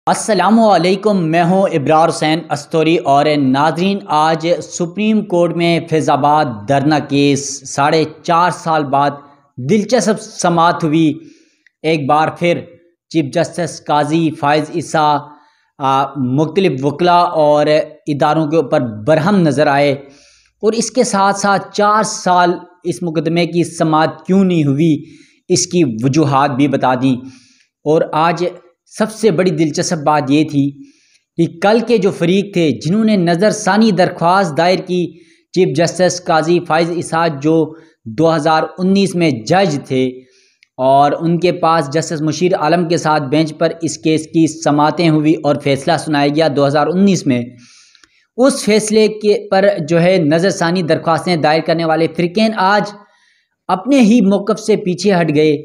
अस्सलामुअलैकुम, मैं हूं इब्रार हुसैन अस्तोरी। और नाजरीन, आज सुप्रीम कोर्ट में फैज़ाबाद धरना केस 4.5 साल बाद दिलचस्प समाअत हुई। एक बार फिर चीफ जस्टिस काजी फ़ाइज़ ईसा मुख्तलिफ वकला और इदारों के ऊपर बरहम नज़र आए और इसके साथ साथ 4 साल इस मुकदमे की समाअत क्यों नहीं हुई, इसकी वजूहात भी बता दी। और आज सबसे बड़ी दिलचस्प बात ये थी कि कल के जो फरीक थे जिन्होंने नज़रसानी दरख्वास्त दायर की, चीफ जस्टिस काजी फ़ाइज़ ईसा जो 2019 में जज थे और उनके पास जस्टिस मुशीर आलम के साथ बेंच पर इस केस की समाअतें हुई और फैसला सुनाया गया 2019 में। उस फैसले के पर जो है नज़रसानी दरख्वास्तें दायर करने वाले फ़रीक़ैन आज अपने ही मौक़िफ़ से पीछे हट गए,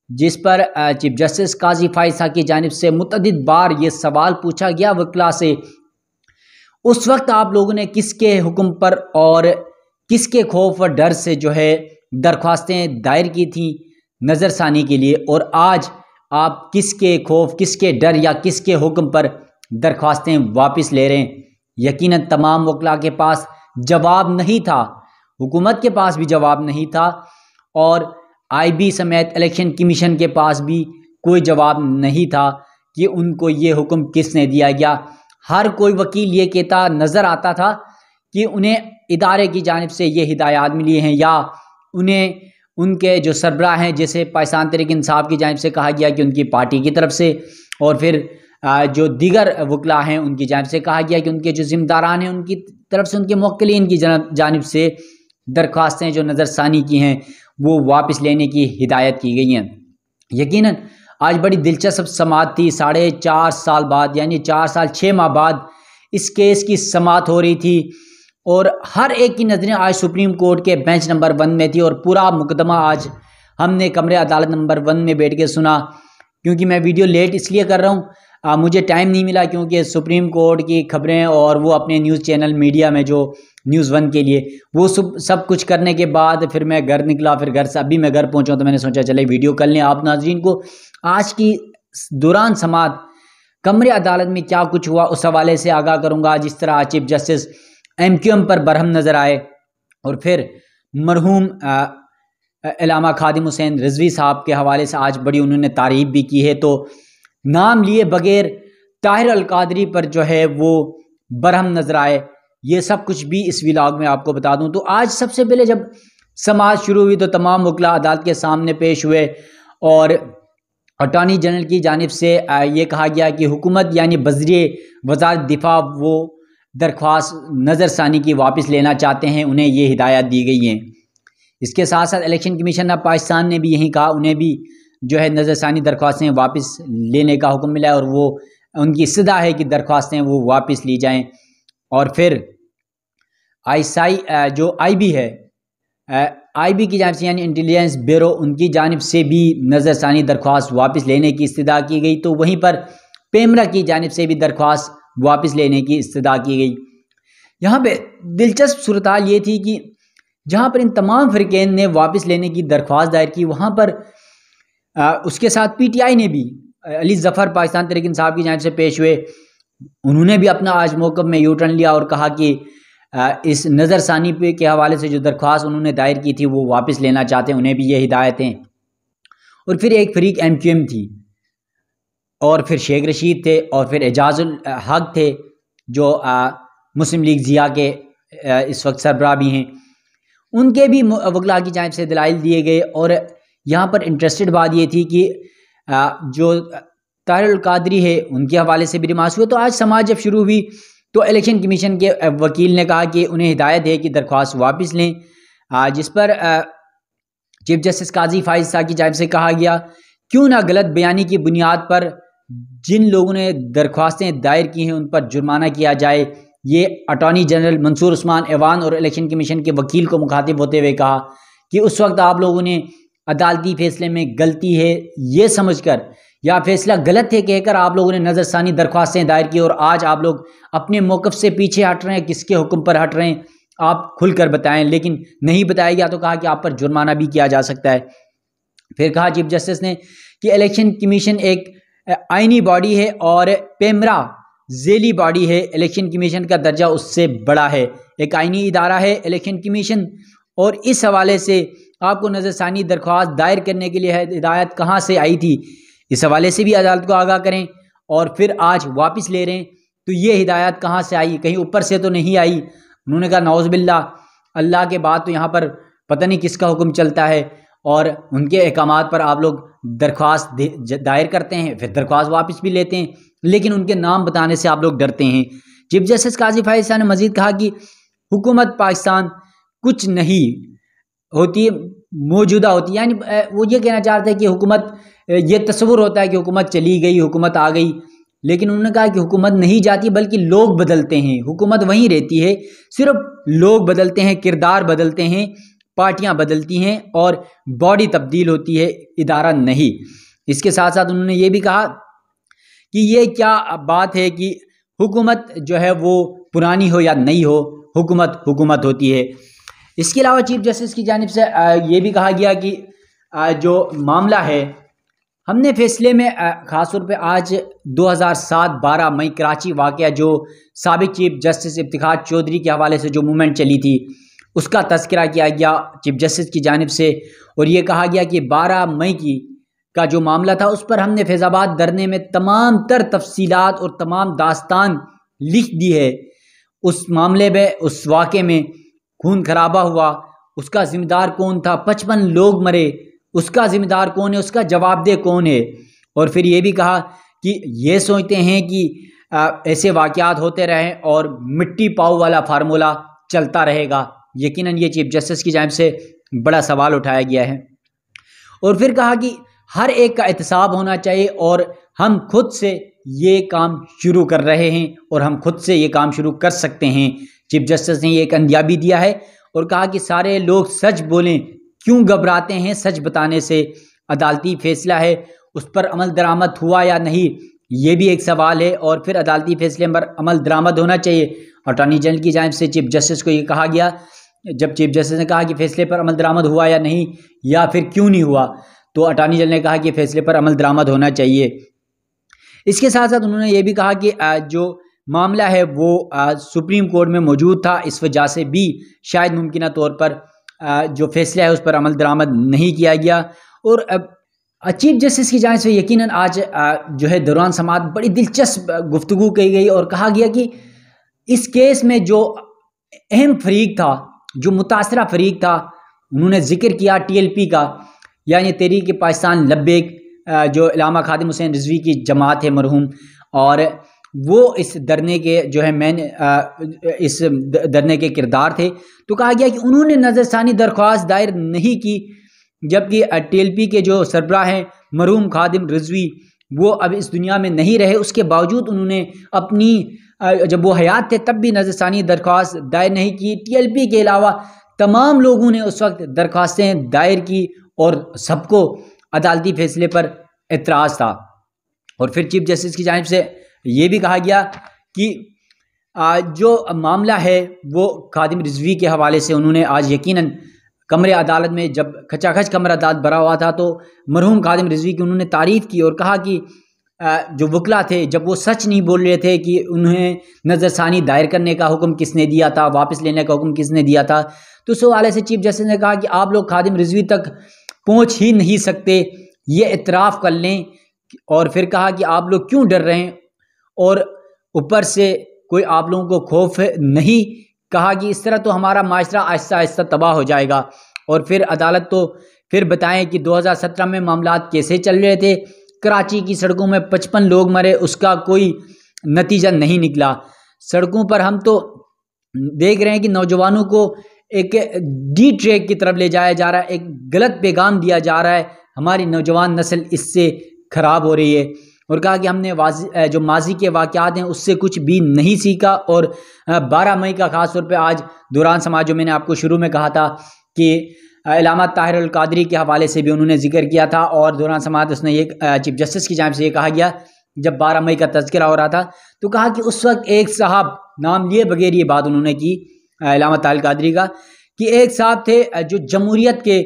जिस पर चीफ जस्टिस काजी फ़ाइज़ ईसा की जानिब से मुतअद्दिद बार ये सवाल पूछा गया वकला से, उस वक्त आप लोगों ने किसके हुक्म पर और किसके खौफ और डर से जो है दरख्वास्तें दायर की थी नज़रसानी के लिए, और आज आप किसके खौफ, किसके डर या किसके हुक्म पर दरख्वास्तें वापस ले रहे हैं। यकीनन तमाम वकला के पास जवाब नहीं था, हुकूमत के पास भी जवाब नहीं था और IB समेत इलेक्शन कमीशन के पास भी कोई जवाब नहीं था कि उनको ये हुक्म किसने दिया गया। हर कोई वकील ये कहता नज़र आता था कि उन्हें इदारे की जानिब से ये हिदायत मिली हैं या उन्हें उनके जो सरबराह हैं जैसे पाकिस्तान तहरीक इंसाफ की जानिब से कहा गया कि उनकी पार्टी की तरफ से, और फिर जो दीगर वकला हैं उनकी जानिब से कहा गया कि उनके जो ज़िम्मेदारान हैं उनकी तरफ से, उनके मुवक्किलीन की जानिब से दरख्वास्तें जो नज़रसानी की हैं वो वापस लेने की हिदायत की गई हैं। यकीनन आज बड़ी दिलचस्प समाअत थी। 4.5 साल बाद, यानी 4 साल 6 माह बाद इस केस की समाअत हो रही थी और हर एक की नज़रें आज सुप्रीम कोर्ट के बेंच नंबर 1 में थी और पूरा मुकदमा आज हमने कमरे अदालत नंबर 1 में बैठ के सुना। क्योंकि मैं वीडियो लेट इसलिए कर रहा हूँ, मुझे टाइम नहीं मिला क्योंकि सुप्रीम कोर्ट की खबरें और वो अपने न्यूज़ चैनल मीडिया में जो न्यूज़ 1 के लिए वो सब कुछ करने के बाद फिर मैं घर निकला, फिर घर से अभी मैं घर पहुंचा तो मैंने सोचा चले वीडियो कर लें। आप नाजरीन को आज की दौरान समाअत कमरे अदालत में क्या कुछ हुआ उस हवाले से आगाह करूंगा। जिस तरह चीफ जस्टिस MQM पर बरहम नज़र आए और फिर मरहूम अल्लामा खादिम हुसैन रिजवी साहब के हवाले से आज बड़ी उन्होंने तारीफ़ भी की है, तो नाम लिए बगैर ताहिर अल कादरी पर जो है वो बरहम नज़र आए। ये सब कुछ भी इस व्लॉग में आपको बता दूं। तो आज सबसे पहले जब समाअत शुरू हुई तो तमाम वकला अदालत के सामने पेश हुए और अटॉर्नी जनरल की जानिब से ये कहा गया कि हुकूमत यानी बज़रिए वज़ारत दिफा वो दरख्वास्त नज़रसानी की वापस लेना चाहते हैं, उन्हें ये हिदायत दी गई हैं। इसके साथ साथ इलेक्शन कमीशन ऑफ पाकिस्तान ने भी यही कहा, उन्हें भी जो है नज़रसानी दरख्वास्तें वापस लेने का हुक्म मिला है और वो उनकी इस्तदा है कि दरख्वास्तें वो वापस ली जाएं। और फिर ISI जो IB है, IB की जानिब से यानी इंटेलिजेंस ब्यूरो, उनकी जानिब से भी नज़रसानी दरख्वास्त वापस लेने की इस्तदा की गई। तो वहीं पर पेमरा की जानिब से भी दरख्वास्त वापस लेने की इस्तदा की गई। यहाँ पे दिलचस्प सूरत हाल ये थी कि जहाँ पर इन तमाम फ़रीक़ैन ने वापस लेने की दरख्वास्त दायर की, वहाँ पर उसके साथ PTI ने भी, अली ज़फ़र पाकिस्तान तहरीक इंसाफ की जानिब से पेश हुए, उन्होंने भी अपना आज मौक़िफ़ में यू टर्न लिया और कहा कि इस नज़रसानी पे के हवाले से जो दरख्वास्त उन्होंने दायर की थी वो वापस लेना चाहते हैं, उन्हें भी ये हिदायतें। और फिर एक फ़रीक MQM थी और फिर शेख रशीद थे और फिर एजाज़ुल हक थे जो मुस्लिम लीग ज़िया के इस वक्त सरबराह भी हैं, उनके भी वकला की जानिब से दलाइल दिए गए। और यहाँ पर इंटरेस्टेड बात ये थी कि जो ताहिर अल कादरी है उनके हवाले से भी रिमार्क्स हुए। तो आज समाअत जब शुरू हुई तो इलेक्शन कमीशन के वकील ने कहा कि उन्हें हिदायत है कि दरख्वास्त वापस लें, जिस पर चीफ जस्टिस काजी फ़ाइज़ ईसा की जानिब से कहा गया क्यों ना गलत बयानी की बुनियाद पर जिन लोगों ने दरख्वास्तें दायर की हैं उन पर जुर्माना किया जाए। ये अटॉर्नी जनरल मंसूर उस्मान ऐवान और इलेक्शन कमीशन के वकील को मुखातिब होते हुए कहा कि उस वक्त आप लोगों ने अदालती फ़ैसले में गलती है ये समझकर या फैसला गलत है कहकर आप लोगों ने नज़रसानी दरख्वास्तें दायर की और आज आप लोग अपने मौक़िफ़ से पीछे हट रहे हैं। किसके हुक्म पर हट रहे हैं आप खुलकर बताएं, लेकिन नहीं बताया गया तो कहा कि आप पर जुर्माना भी किया जा सकता है। फिर कहा चीफ जस्टिस ने कि इलेक्शन कमीशन एक आईनी बॉडी है और पेमरा झेली बॉडी है। इलेक्शन कमीशन का दर्जा उससे बड़ा है, एक आईनी इदारा है इलेक्शन कमीशन। और इस हवाले से आपको नज़रसानी दरख्वास्त दायर करने के लिए हिदायत कहाँ से आई थी, इस हवाले से भी अदालत को आगाह करें। और फिर आज वापस ले रहे हैं तो ये हिदायत कहाँ से आई, कहीं ऊपर से तो नहीं आई। उन्होंने कहा नौज़ुबिल्लाह, अल्लाह के बाद तो यहाँ पर पता नहीं किसका हुक्म चलता है और उनके अहकामात पर आप लोग दरख्वास्त दायर करते हैं, फिर दरख्वास्त वापस भी लेते हैं, लेकिन उनके नाम बताने से आप लोग डरते हैं। चीफ जस्टिस काजी फायज़ साहब ने मजीद कहा कि हुकूमत पाकिस्तान कुछ नहीं होती, मौजूदा होती, यानी वो ये कहना चाहते हैं कि हुकूमत, ये तस्वुर होता है कि हुकूमत चली गई, हुकूमत आ गई, लेकिन उन्होंने कहा कि हुकूमत नहीं जाती बल्कि लोग बदलते हैं। हुकूमत वहीं रहती है, सिर्फ लोग बदलते हैं, किरदार बदलते हैं, पार्टियां बदलती हैं और बॉडी तब्दील होती है, इदारा नहीं। इसके साथ साथ उन्होंने ये भी कहा कि ये क्या बात है कि हुकूमत जो है वो पुरानी हो या नहीं हो, हुकूमत हुकूमत होती है। इसके अलावा चीफ जस्टिस की जानिब से ये भी कहा गया कि जो मामला है, हमने फैसले में ख़ास तौर पे आज 2007-12 मई कराची वाक़या जो साबिक़ चीफ जस्टिस इफ्तिखार चौधरी के हवाले से जो मूवमेंट चली थी उसका तज़किरा किया गया चीफ जस्टिस की जानिब से। और ये कहा गया कि 12 मई का जो मामला था उस पर हमने फैज़ाबाद धरने में तमाम तर तफसीलात और तमाम दास्तान लिख दी है। उस मामले में, उस वाक़े में खून खराबा हुआ, उसका ज़िम्मेदार कौन था, 55 लोग मरे, उसका ज़िम्मेदार कौन है, उसका जवाबदेह कौन है। और फिर ये भी कहा कि ये सोचते हैं कि ऐसे वाक़यात होते रहें और मिट्टी पाव वाला फार्मूला चलता रहेगा। यकीनन ये चीफ जस्टिस की जानिब से बड़ा सवाल उठाया गया है। और फिर कहा कि हर एक का एहतसाब होना चाहिए और हम खुद से ये काम शुरू कर रहे हैं और हम खुद से ये काम शुरू कर सकते हैं। चीफ जस्टिस ने ये एक अंदिया भी दिया है और कहा कि सारे लोग सच बोलें, क्यों घबराते हैं सच बताने से, अदालती फैसला है उस पर अमल दरामद हुआ या नहीं, ये भी एक सवाल है। और फिर अदालती फैसले पर अमल दरामद होना चाहिए। अटॉर्नी जनरल की जानिब से चीफ जस्टिस को ये कहा गया, जब चीफ जस्टिस ने कहा कि फैसले पर अमल दरामद हुआ या नहीं या फिर क्यों नहीं हुआ, तो अटॉर्नी जनरल ने कहा कि फैसले पर अमल दरामद होना चाहिए। इसके साथ साथ उन्होंने ये भी कहा कि जो मामला है वो सुप्रीम कोर्ट में मौजूद था, इस वजह से भी शायद मुमकिन तौर पर जो फैसला है उस पर अमल दरामद नहीं किया गया। और चीफ जस्टिस की जानिब से यकीनन आज जो है दौरान समाअत बड़ी दिलचस्प गुफ्तगू की गई और कहा गया कि इस केस में जो अहम फरीक था, जो मुतासरा फरीक था, उन्होंने जिक्र किया TLP का, यानी तहरीक पाकिस्तान लब्बैक, जो इलामा खादिम हुसैन रिजवी की जमात है मरहूम, और वो इस धरने के जो है इस धरने के किरदार थे। तो कहा गया कि उन्होंने नज़रसानी दरख्वास्त दायर नहीं की, जबकि TLP के जो सरबराह हैं मरहूम खादिम रिजवी वो अब इस दुनिया में नहीं रहे, उसके बावजूद उन्होंने अपनी जब वो हयात थे तब भी नज़रसानी दरख्वास्त दायर नहीं की। TLP के अलावा तमाम लोगों ने उस वक्त दरख्वास्तें दायर की और सबको अदालती फैसले पर एतराज़ था। और फिर चीफ जस्टिस की जानिब से ये भी कहा गया कि जो मामला है वो खादिम रिजवी के हवाले से उन्होंने आज यकीनन कमरे अदालत में जब खचाखच कमरा अदालत भरा हुआ था तो मरहूम खादिम रिजवी की उन्होंने तारीफ़ की और कहा कि जो वकला थे जब वो सच नहीं बोल रहे थे कि उन्हें नज़रसानी दायर करने का हुक्म किसने दिया था, वापस लेने का हुक्म किसने दिया था, तो उस हवाले से चीफ जस्टिस ने कहा कि आप लोग खादिम रिजवी तक पहुंच ही नहीं सकते, ये इतराफ़ कर लें। और फिर कहा कि आप लोग क्यों डर रहे हैं और ऊपर से कोई आप लोगों को खौफ नहीं, कहा कि इस तरह तो हमारा माशरा आहिस्ता आहिस्ता तबाह हो जाएगा। और फिर अदालत तो फिर बताएं कि 2017 में मामलात कैसे चल रहे थे, कराची की सड़कों में 55 लोग मरे, उसका कोई नतीजा नहीं निकला। सड़कों पर हम तो देख रहे हैं कि नौजवानों को एक डी ट्रैक की तरफ ले जाया जा रहा है, एक गलत पैगाम दिया जा रहा है, हमारी नौजवान नस्ल इससे ख़राब हो रही है। और कहा कि हमने जो माजी के वाक़यात हैं उससे कुछ भी नहीं सीखा। और 12 मई का ख़ास तौर पे आज दौरान समाज, जो मैंने आपको शुरू में कहा था कि इलामा ताहिर अल कादरी के हवाले से भी उन्होंने जिक्र किया था, और दौरान समाज उसने ये चीफ जस्टिस की जानिब से ये कहा गया जब 12 मई का तज़किरा हो रहा था, तो कहा कि उस वक्त एक साहब, नाम लिए बगैर ये बात उन्होंने की इलामा ताहिर अल कादरी का, कि एक साहब थे जो जमहूरियत के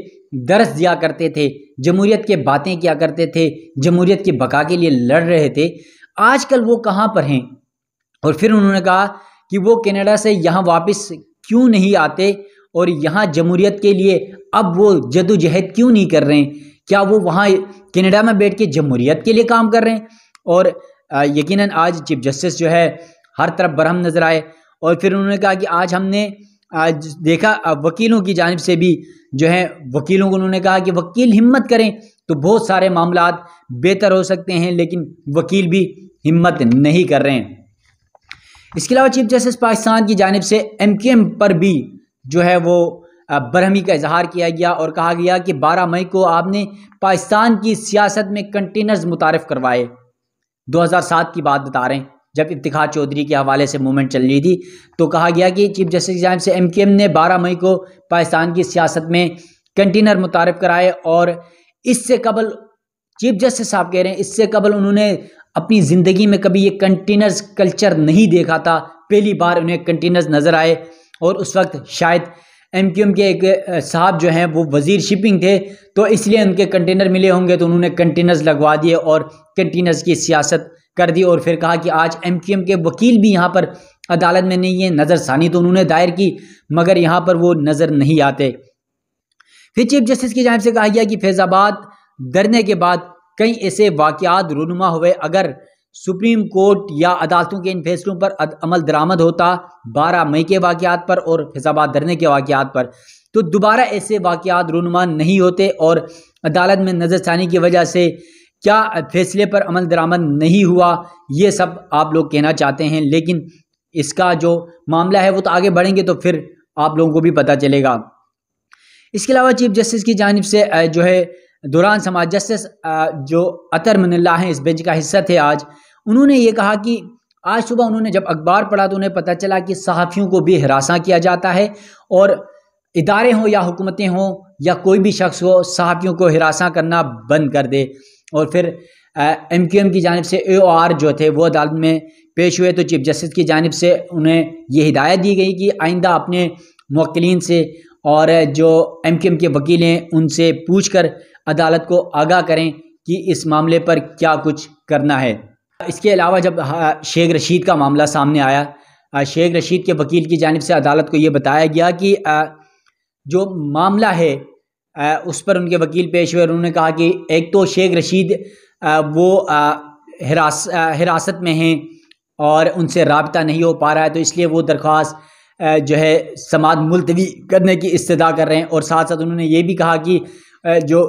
दर्स दिया करते थे, जमहूरियत के बातें किया करते थे, जमहूरियत की बका के लिए लड़ रहे थे, आजकल वो कहाँ पर हैं। और फिर उन्होंने कहा कि वो कनाडा से यहाँ वापस क्यों नहीं आते और यहाँ जमहूरियत के लिए अब वो जदोजहद क्यों नहीं कर रहे हैं, क्या वो वहाँ कनाडा में बैठ के जमहूरियत के लिए काम कर रहे हैं। और यकीनन आज चीफ जस्टिस जो है हर तरफ बरहम नजर आए। और फिर उन्होंने कहा कि आज हमने आज देखा वकीलों की जानिब से भी जो है, वकीलों को उन्होंने कहा कि वकील हिम्मत करें तो बहुत सारे मामलात बेहतर हो सकते हैं, लेकिन वकील भी हिम्मत नहीं कर रहे हैं। इसके अलावा चीफ जस्टिस पाकिस्तान की जानिब से MQM पर भी जो है वो बरहमी का इजहार किया गया और कहा गया कि 12 मई को आपने पाकिस्तान की सियासत में कंटेनर्स मुतारिफ करवाए। 2007 की बात बता रहे हैं, जब इफ्तिखार चौधरी के हवाले से मूवमेंट चल रही थी, तो कहा गया कि चीफ जस्टिस की जानिब से MQM ने 12 मई को पाकिस्तान की सियासत में कंटेनर मुतारिफ कराए। और इससे कबल चीफ जस्टिस साहब कह रहे हैं, इससे कबल उन्होंने अपनी ज़िंदगी में कभी ये कंटेनर्स कल्चर नहीं देखा था, पहली बार उन्हें कंटेनर्स नज़र आए। और उस वक्त शायद MQM के एक साहब जो हैं वो वज़ीर शिपिंग थे, तो इसलिए उनके कंटेनर मिले होंगे, तो उन्होंने कंटेनर्स लगवा दिए और कंटेनर्स की सियासत कर दी। और फिर कहा कि आज MQM के वकील भी यहाँ पर अदालत में नहीं है, नज़रसानी तो उन्होंने दायर की मगर यहाँ पर वो नज़र नहीं आते। फिर चीफ जस्टिस की जानिब से कहा गया कि फैज़ाबाद धरने के बाद कई ऐसे वाक़यात रूनुमा हुए, अगर सुप्रीम कोर्ट या अदालतों के इन फैसलों पर अमल दरामद होता 12 मई के वाक़यात पर और फैज़ाबाद धरने के वाक़यात पर, तो दोबारा ऐसे वाक़यात रूनुमा नहीं होते और अदालत में नज़रसानी की वजह से क्या फैसले पर अमल दरामद नहीं हुआ, ये सब आप लोग कहना चाहते हैं। लेकिन इसका जो मामला है वो तो आगे बढ़ेंगे तो फिर आप लोगों को भी पता चलेगा। इसके अलावा चीफ जस्टिस की जानिब से जो है दौरान समाज जस्टिस जो अतर मनिल्ला हैं, इस बेंच का हिस्सा थे आज, उन्होंने ये कहा कि आज सुबह उन्होंने जब अखबार पढ़ा तो उन्हें पता चला कि सहाफ़ियों को भी हिरासा किया जाता है और इदारे हों या हुकूमतें हों या कोई भी शख्स हो, सहाफ़ियों को हिरासा करना बंद कर दे। और फिर MQM की जानिब से AOR जो थे वो अदालत में पेश हुए, तो चीफ जस्टिस की जानिब से उन्हें ये हिदायत दी गई कि आइंदा अपने मुवक्किलीन से और जो MQM के वकील हैं उनसे पूछकर अदालत को आगाह करें कि इस मामले पर क्या कुछ करना है। इसके अलावा जब शेख रशीद का मामला सामने आया, शेख रशीद के वकील की जानिब से अदालत को ये बताया गया कि जो मामला है उस पर उनके वकील पेश हुए और उन्होंने कहा कि एक तो शेख रशीद वो हिरासत में हैं और उनसे राब्ता नहीं हो पा रहा है, तो इसलिए वो दरख्वास्त जो है समाअत मुलतवी करने की इस्तदा कर रहे हैं। और साथ साथ उन्होंने ये भी कहा कि जो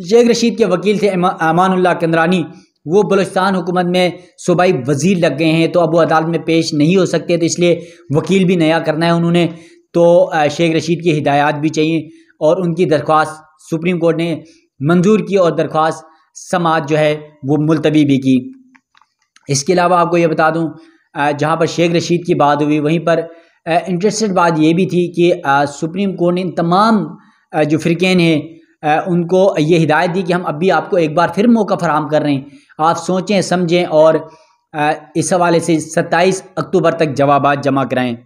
शेख रशीद के वकील थे अमानुल्लाह कंदरानी, वो बलूचिस्तान हुकूमत में सूबाई वज़ीर लग गए हैं, तो अब वो अदालत में पेश नहीं हो सकते, तो इसलिए वकील भी नया करना है उन्होंने। तो शेख रशीद की हिदायत भी चाहिए और उनकी दरख्वास्त सुप्रीम कोर्ट ने मंजूर की और दरख्वास्त समाअत जो है वो मुलतवी भी की। इसके अलावा आपको ये बता दूं, जहाँ पर शेख रशीद की बात हुई वहीं पर इंटरेस्टेड बात ये भी थी कि सुप्रीम कोर्ट ने इन तमाम जो फ़िरक़ैन हैं उनको ये हिदायत दी कि हम अभी आपको एक बार फिर मौका फराहम कर रहे हैं, आप सोचें समझें और इस हवाले से 27 अक्टूबर तक जवाबात जमा कराएं।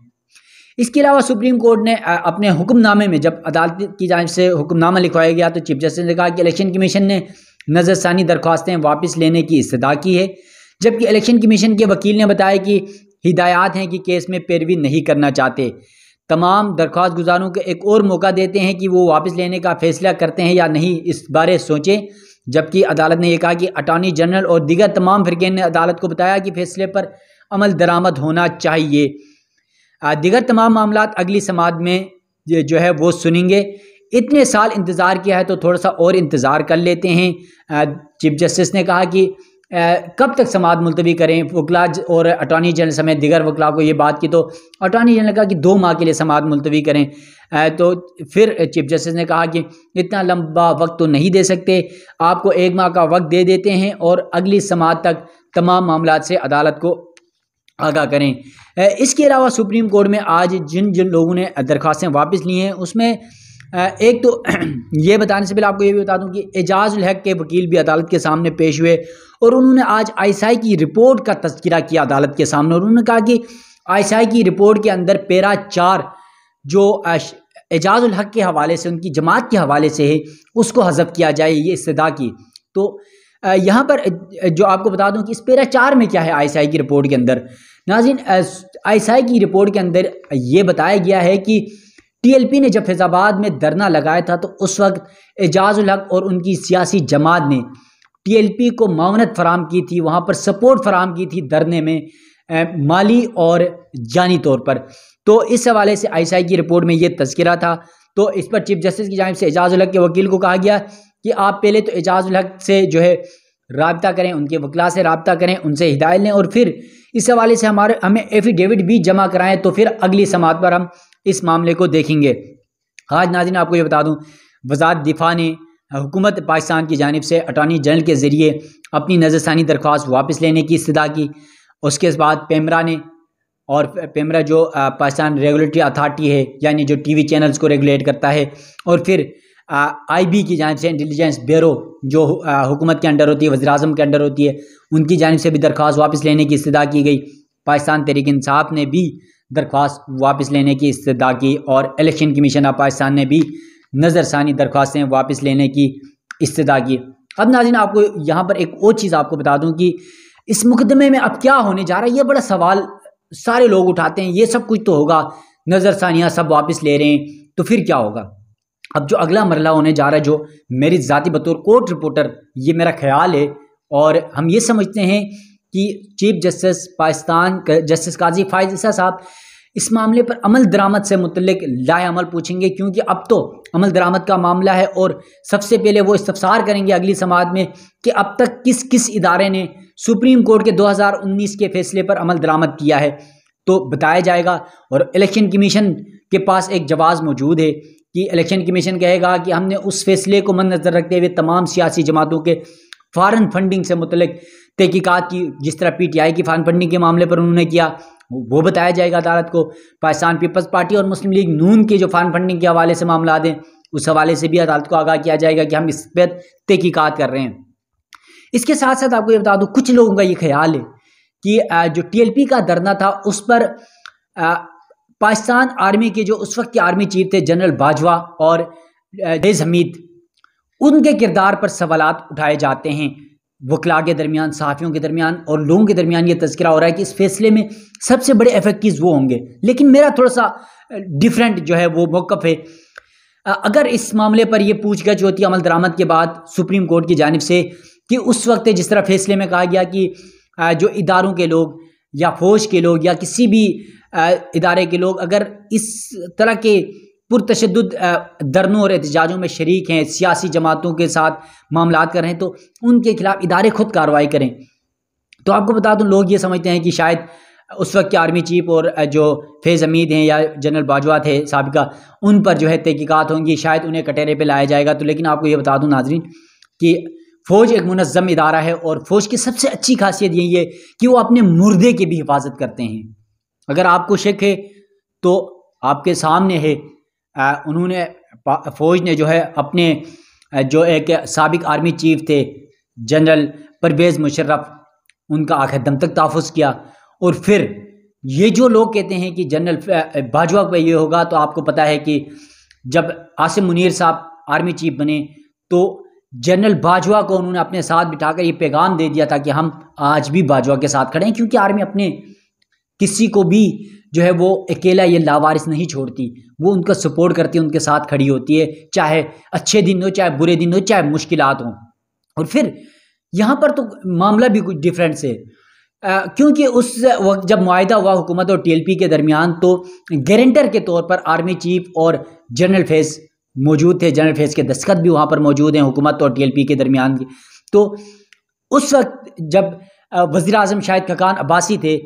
इसके अलावा सुप्रीम कोर्ट ने अपने हुक्मनामे में, जब अदालत की जानिब से हुक्मनामा लिखवाया गया तो चीफ जस्टिस ने कहा कि इलेक्शन कमीशन ने नज़रसानी दरख्वास्तें वापस लेने की इस्तदा की है, जबकि इलेक्शन कमीशन के वकील ने बताया कि हिदायत हैं कि केस में पैरवी नहीं करना चाहते। तमाम दरख्वास्त गुजारों को एक और मौका देते हैं कि वो वापस लेने का फैसला करते हैं या नहीं, इस बारे सोचें। जबकि अदालत ने यह कहा कि अटॉर्नी जनरल और दीगर तमाम फ़िरक़ैन ने अदालत को बताया कि फैसले पर अमल दरामद होना चाहिए। दीगर तमाम मामलात अगली समाअत में जो है वो सुनेंगे। इतने साल इंतज़ार किया है तो थोड़ा सा और इंतज़ार कर लेते हैं। चीफ जस्टिस ने कहा कि कब तक समाअत मुलतवी करें, वकला और अटॉर्नी जनरल समेत दीगर वकला को ये बात की, तो अटॉर्नी जनरल ने कहा कि 2 माह के लिए समाअत मुलतवी करें। तो फिर चीफ जस्टिस ने कहा कि इतना लंबा वक्त तो नहीं दे सकते, आपको 1 माह का वक्त दे देते हैं और अगली समाअत तक तमाम मामलात से अदालत को आगाह करें। इसके अलावा सुप्रीम कोर्ट में आज जिन लोगों ने दरख्वास्तें वापस ली हैं उसमें एक तो ये बताने से पहले आपको ये भी बता दूं कि एजाजुल हक के वकील भी अदालत के सामने पेश हुए और उन्होंने आज ISI की रिपोर्ट का तज़किरा किया अदालत के सामने। और उन्होंने कहा कि ISI की रिपोर्ट के अंदर पैरा 4 जो एजाज उल हक के हवाले से, उनकी जमात के हवाले से है, उसको हज़फ किया जाए, ये इस्तदा की। तो यहाँ पर जो आपको बता दूं कि इस पैरा 4 में क्या है ISI की रिपोर्ट के अंदर। नाज़रीन, ISI की रिपोर्ट के अंदर ये बताया गया है कि TLP ने जब फैज़ाबाद में धरना लगाया था तो उस वक्त एजाज उल हक और उनकी सियासी जमात ने TLP को मावनत फराम की थी, वहाँ पर सपोर्ट फराम की थी धरने में, माली और जानी तौर पर। तो इस हवाले से ISI की रिपोर्ट में ये तज़किरा था। तो इस पर चीफ जस्टिस की जानिब से एजाज उल हक के वकील को कहा गया कि आप पहले तो एजाज उल हक से जो है राब्ता करें, उनके वकला से राब्ता करें, उनसे हिदायत लें, और फिर इस हवाले से हमें एफिडेविट भी जमा कराएं, तो फिर अगली समात पर हम इस मामले को देखेंगे। आज नाज़रीन आपको ये बता दूं, वज़ारत दिफा ने हुकूमत पाकिस्तान की जानिब से अटॉर्नी जनरल के ज़रिए अपनी नज़रसानी दरख्वास्त वापस लेने की इस्तदा की। उसके बाद पेमरा ने, और पेमरा जो पाकिस्तान रेगुलेटरी अथॉरिटी है, यानी जो TV चैनल्स को रेगुलेट करता है, और फिर IB की जानिब से इंटेलिजेंस ब्यूरो जो हुकूमत के अंडर होती है, वज़ीर-ए-आज़म के अंडर होती है, उनकी जानिब से भी दरख्वास्त वापस लेने की इस्तदा की गई। पाकिस्तान तहरीक इंसाफ ने भी दरख्वास्त वापस लेने की इस्तदा की, और इलेक्शन कमीशन ऑफ पाकिस्तान ने भी नज़रसानी दरख्वास्तें वापस लेने की इस्तदा की। अब नाज़रीन आपको यहाँ पर एक और चीज़ आपको बता दूँ कि इस मुकदमे में अब क्या होने जा रहा है, ये बड़ा सवाल सारे लोग उठाते हैं। ये सब कुछ तो होगा, नज़रसानियाँ सब वापस ले रहे हैं, तो फिर क्या होगा। अब जो अगला मरला होने जा रहा है, जो मेरी ज़ाती बतौर कोर्ट रिपोर्टर ये मेरा ख्याल है, और हम ये समझते हैं कि चीफ जस्टिस पाकिस्तान जस्टिस काजी फायज़ ईसा साहब इस मामले पर अमल दरामद से मुतल्लिक लाए अमल पूछेंगे, क्योंकि अब तो अमल दरामद का मामला है, और सबसे पहले वो इस्तफसार करेंगे अगली समात में कि अब तक किस किस इदारे ने सुप्रीम कोर्ट के 2019 के फैसले पर अमल दरामद किया है, तो बताया जाएगा। और इलेक्शन कमीशन के पास एक जवाब मौजूद है कि इलेक्शन कमीशन कहेगा कि हमने उस फैसले को मद्देनज़र रखते हुए तमाम सियासी जमातों के फ़ॉरेन फंडिंग से मुतल्लिक तहकीकात की, जिस तरह PTI की फ़ॉरेन फंडिंग के मामले पर उन्होंने किया, वो बताया जाएगा अदालत को। पाकिस्तान पीपल्स पार्टी और मुस्लिम लीग नून के जो फ़ॉरेन फंडिंग के हवाले से मामला दें, उस हवाले से भी अदालत को आगाह किया जाएगा कि हम इस पर तहकीकात कर रहे हैं। इसके साथ साथ आपको ये बता दूं, कुछ लोगों का ये ख्याल है कि जो TLP का धरना था उस पर पाकिस्तान आर्मी के जो उस वक्त के आर्मी चीफ थे जनरल बाजवा और फैज़ हमीद, उनके किरदार पर सवालात उठाए जाते हैं। वकला के दरमियान, सहाफ़ियों के दरमियान और लोगों के दरमियान ये तज़किरा हो रहा है कि इस फैसले में सबसे बड़े इफेक्टिव वो होंगे। लेकिन मेरा थोड़ा सा डिफरेंट जो है वो मौक़िफ़ है। अगर इस मामले पर यह पूछगछ होती है अमल दरामद के बाद सुप्रीम कोर्ट की जानिब से कि उस वक्त जिस तरह फैसले में कहा गया कि जो इदारों के लोग या फौज के लोग या किसी भी इदारे के लोग अगर इस तरह के पुरतशद्दुद धरनों और एहतजाजों में शरीक हैं, सियासी जमातों के साथ मामलात कर रहे हैं, तो उनके खिलाफ इदारे खुद कार्रवाई करें। तो आपको बता दूं, लोग ये समझते हैं कि शायद उस वक्त के आर्मी चीफ और जो फैज़ हमीद हैं या जनरल बाजवा थे साबिका, उन पर जो है तहकीकात होंगी, शायद उन्हें कटहरे पे लाया जाएगा। तो लेकिन आपको ये बता दूं नाजरीन कि फ़ौज एक मुनज़्ज़म इदारा है और फ़ौज की सबसे अच्छी खासियत यही है कि वो अपने मुर्दे की भी हिफाजत करते हैं। अगर आपको शक है तो आपके सामने है, उन्होंने फ़ौज ने जो है अपने जो एक साबिक आर्मी चीफ थे जनरल परवेज़ मुशर्रफ, उनका आखिर दम तक तहफ़्फ़ुज़ किया। और फिर ये जो लोग कहते हैं कि जनरल बाजवा पे ये होगा, तो आपको पता है कि जब आसिम मुनीर साहब आर्मी चीफ बने तो जनरल बाजवा को उन्होंने अपने साथ बिठाकर ये पैगाम दे दिया था कि हम आज भी बाजवा के साथ खड़े हैं, क्योंकि आर्मी अपने किसी को भी जो है वो अकेला ये लावारिस नहीं छोड़ती, वो उनका सपोर्ट करती है, उनके साथ खड़ी होती है, चाहे अच्छे दिन हो, चाहे बुरे दिन हो, चाहे मुश्किलात हों। और फिर यहाँ पर तो मामला भी कुछ डिफरेंट से, क्योंकि उस वक्त जब मुआहिदा हुआ हुकूमत और TLP के दरमियान, तो गारंटर के तौर पर आर्मी चीफ और जनरल फैज़ मौजूद थे। जनरल फैज़ के दस्तखत भी वहाँ पर मौजूद हैं हुकूमत और TLP के दरमियान की। तो उस वक्त जब वज़ीर-ए-आज़म शाहिद खकान अब्बासी थे,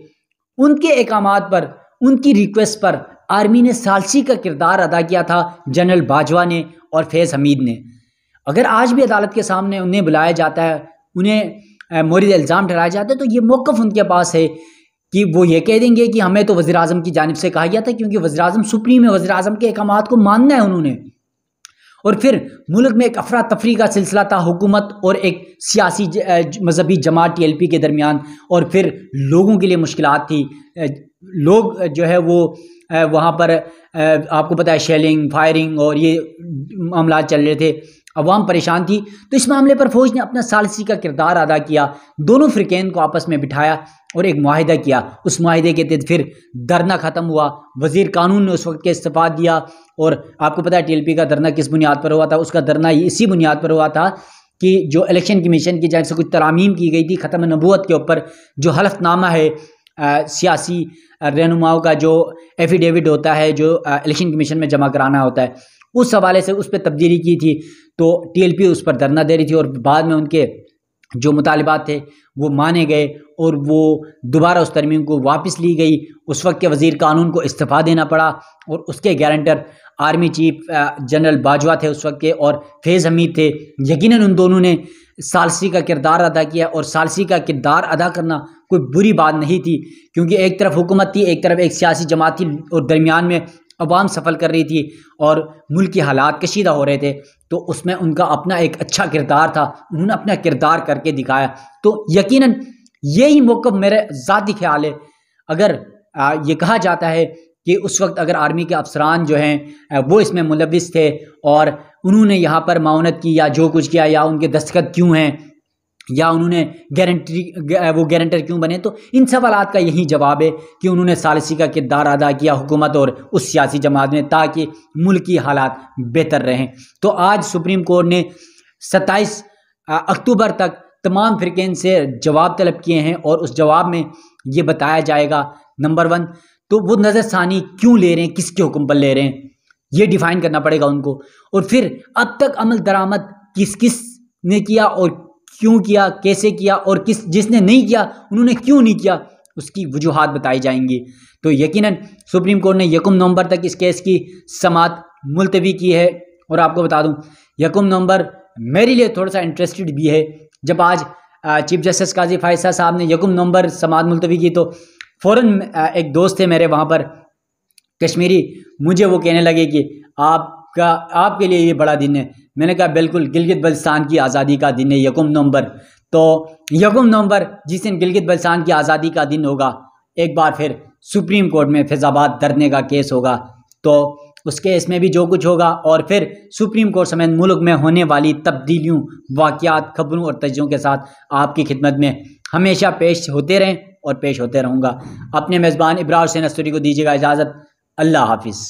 उनके अहकामात पर, उनकी रिक्वेस्ट पर आर्मी ने सालसी का किरदार अदा किया था, जनरल बाजवा ने और फैज़ हमीद ने। अगर आज भी अदालत के सामने उन्हें बुलाया जाता है, उन्हें मोरिद इल्ज़ाम ठहराया जाता है, तो ये मौक़िफ़ उनके पास है कि वो ये कह देंगे कि हमें तो वज़ीर-ए-आज़म की जानिब से कहा गया था, क्योंकि वज़ीर-ए-आज़म सुप्रीम है, वज़ीर-ए-आज़म के अहकामात को मानना है उन्होंने। और फिर मुल्क में एक अफरा तफरी का सिलसिला था हुकूमत और एक सियासी मजहबी जमात TLP के दरमियान, और फिर लोगों के लिए मुश्किलात थी। लोग जो है वो वहाँ पर आपको पता है शेलिंग, फायरिंग और ये मामला चल रहे थे, अवाम परेशान थी। तो इस मामले पर फ़ौज ने अपना सालसी का किरदार अदा किया, दोनों फ़िरक़ैन को आपस में बिठाया और एक मुआहिदा किया। उस मुआहिदे के तहत फिर धरना ख़त्म हुआ। वज़ीर कानून ने उस वक्त के इस्तीफ़ा दिया, और आपको पता है TLP का धरना किस बुनियाद पर हुआ था। उसका धरना इसी बुनियाद पर हुआ था कि जो इलेक्शन कमीशन की जानिब से कुछ तरामीम की गई थी ख़त्म नबूवत के ऊपर, जो हलफनामा है सियासी रहनुमाओं का, जो एफिडेविट होता है जो इलेक्शन कमीशन में जमा कराना होता है, उस हवाले से उस पर तब्दीली की थी। तो TLP उस पर धरना दे रही थी, और बाद में उनके जो मुतालिबात थे वो माने गए और वो दोबारा उस तरमीम को वापस ली गई। उस वक्त के वज़ीर कानून को इस्तीफ़ा देना पड़ा, और उसके guarantor army chief general Bajwa थे उस वक्त के, और फैज़ हमीद थे। यकीनन उन दोनों ने सालसी का किरदार अदा किया, और सालसी का किरदार अदा करना कोई बुरी बात नहीं थी, क्योंकि एक तरफ हुकूमत थी, एक तरफ एक सियासी जमात थी, और दरमियान में अवाम सफ़र कर रही थी और मुल्क के हालात कशीदा हो रहे थे। तो उसमें उनका अपना एक अच्छा किरदार था, उन्होंने अपना किरदार करके दिखाया। तो यकीनन यही मौक़िफ़ मेरे ज़ाती ख्याल है। अगर ये कहा जाता है कि उस वक्त अगर आर्मी के अफसरान जो हैं वो इसमें मुलविस थे और उन्होंने यहाँ पर माउनत की या जो कुछ किया, या उनके दस्तखत क्यों हैं, या उन्होंने गारंटर क्यों बने, तो इन सवालात का यही जवाब है कि उन्होंने सालसी का किरदार अदा किया हुकूमत और उस सियासी जमात में, ताकि मुल्क की हालात बेहतर रहें। तो आज सुप्रीम कोर्ट ने 27 अक्टूबर तक तमाम फ़िरक़ैन से जवाब तलब किए हैं, और उस जवाब में ये बताया जाएगा नंबर 1 तो वो नज़रसानी क्यों ले रहे हैं, किसके हुक्म पर ले रहे हैं, ये डिफ़ाइन करना पड़ेगा उनको। और फिर अब तक अमल दरामद किस किस ने किया और क्यों किया, कैसे किया, और जिसने नहीं किया उन्होंने क्यों नहीं किया, उसकी वजूहात बताई जाएंगी। तो यकीनन सुप्रीम कोर्ट ने 1 नवंबर तक इस केस की समाअत मुलतवी की है। और आपको बता दूं 1 नवंबर मेरे लिए थोड़ा सा इंटरेस्टेड भी है। जब आज चीफ जस्टिस काजी फायसा साहब ने 1 नवंबर समाअत मुलतवी की, तो फ़ौरन एक दोस्त थे मेरे वहाँ पर कश्मीरी, मुझे वो कहने लगे कि आपके लिए ये बड़ा दिन है। मैंने कहा बिल्कुल, गिलगित बल्तिस्तान की आज़ादी का दिन है 1 नवंबर। तो 1 नवंबर जिस दिन गिलगित बल्तिस्तान की आज़ादी का दिन होगा, एक बार फिर सुप्रीम कोर्ट में फैज़ाबाद धरने का केस होगा। तो उस केस में भी जो कुछ होगा, और फिर सुप्रीम कोर्ट समेत मुल्क में होने वाली तब्दीलियों, वाक़यात, खबरों और तजज़ियों के साथ आपकी खिदमत में हमेशा पेश होते रहें और पेश होते रहूँगा। अपने मेज़बान इब्रार हुसैन अस्तूरी को दीजिएगा इजाज़त। अल्लाह हाफिज़।